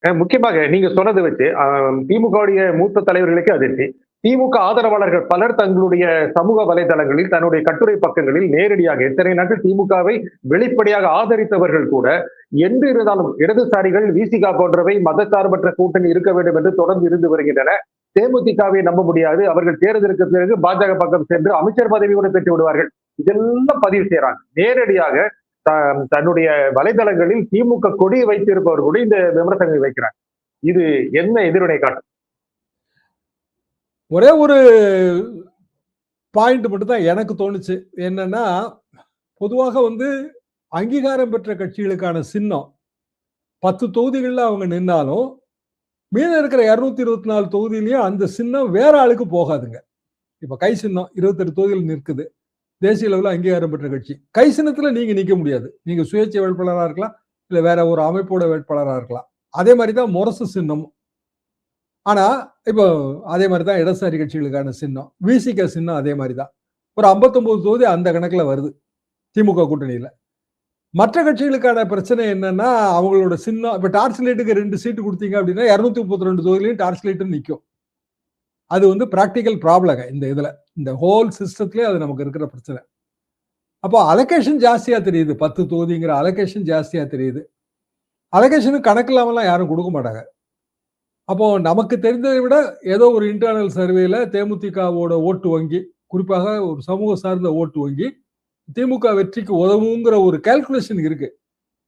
முக்கியமாக நீங்க சொன்னதை வச்சு திமுகவுடைய மூத்த தலைவர்களுக்கு அதிர்ச்சி. திமுக ஆதரவாளர்கள் பலர் தங்களுடைய சமூக வலைதளங்களில் தன்னுடைய கட்டுரை பக்கங்களில் நேரடியாக இத்தனை நாட்கள் திமுகவை வெளிப்படையாக ஆதரித்தவர்கள் கூட என்று இருந்தாலும் இடதுசாரிகள் விசிகா போன்றவை மதசார்பற்ற கூட்டணி இருக்க வேண்டும் என்று தொடர்ந்து இருந்து வருகின்றன. தேமுதிகவை நம்ப முடியாது. அவர்கள் தேர்தலுக்கு பிறகு பாஜக பக்கம் சென்று அமைச்சர் பதவியோடு பெற்று விடுவார்கள். இதெல்லாம் பதிவு செய்யறாங்க. நேரடியாக தன்னுடைய வலைதளங்களில் திமுக கொடியை வைத்திருப்பவர் கூட இந்த விமர்சனங்களை வைக்கிறாங்க. இது என்ன எதிர்வினை காட்டும்? ஒரே ஒரு பாயிண்ட் மட்டும் தான் எனக்கு தோணுச்சு. என்னன்னா, பொதுவாக அங்கீகாரம் பெற்ற கட்சிகளுக்கான சின்னம் 10 தொகுதிகளில் அவங்க நின்னாலும் மீத இருக்கிற 224 தொகுதியிலையும் அந்த சின்னம் வேற ஆளுக்கு போகாதுங்க. இப்ப கை சின்னம் 28 தொகுதியில் நிற்குது. தேசிய அளவில் அங்கீகாரம் பெற்ற கட்சி. கை சின்னத்துல நீங்க நிக்க முடியாது. நீங்க சுயேட்சை வேட்பாளராக இருக்கலாம், இல்ல வேற ஒரு அமைப்போட வேட்பாளராக இருக்கலாம். அதே மாதிரி தான் முரசு சின்னம். ஆனா இப்போ அதே மாதிரி தான் இடதுசாரி கட்சிகளுக்கான சின்னம். விசிக சின்னம் அதே மாதிரி தான். ஒரு 59 தொகுதி அந்த கணக்குல வருது திமுக கூட்டணியில. மற்ற கட்சிகளுக்கான பிரச்சனை என்னன்னா, அவங்களோட சின்னம் இப்ப டார்ச் லைட்டுக்கு 2 சீட்டு கொடுத்தீங்க அப்படின்னா 232 தொகுதியிலையும் டார்ச் லைட்டு நிற்கும். அது பிராக்டிக்கல் ப்ராப்ளங்க இந்த இதுல. இந்த ஹோல் சிஸ்டத்திலே அது நமக்கு இருக்கிற பிரச்சனை. அப்போ அலோகேஷன் ஜாஸ்தியா தெரியுது. 10 தொகுதிங்கிற அலோகேஷன் ஜாஸ்தியா தெரியுது. அலோகேஷனுக்கு கணக்கு இல்லாமலாம் யாரும் கொடுக்க மாட்டாங்க. அப்போ நமக்கு தெரிந்ததை விட ஏதோ ஒரு இன்டர்னல் சர்வேல தேமுதிகவோட ஓட்டு வங்கி, குறிப்பாக ஒரு சமூக சார்ந்த ஓட்டு வங்கி திமுக வெற்றிக்கு உதவுங்கிற ஒரு கால்குலேஷன் இருக்கு.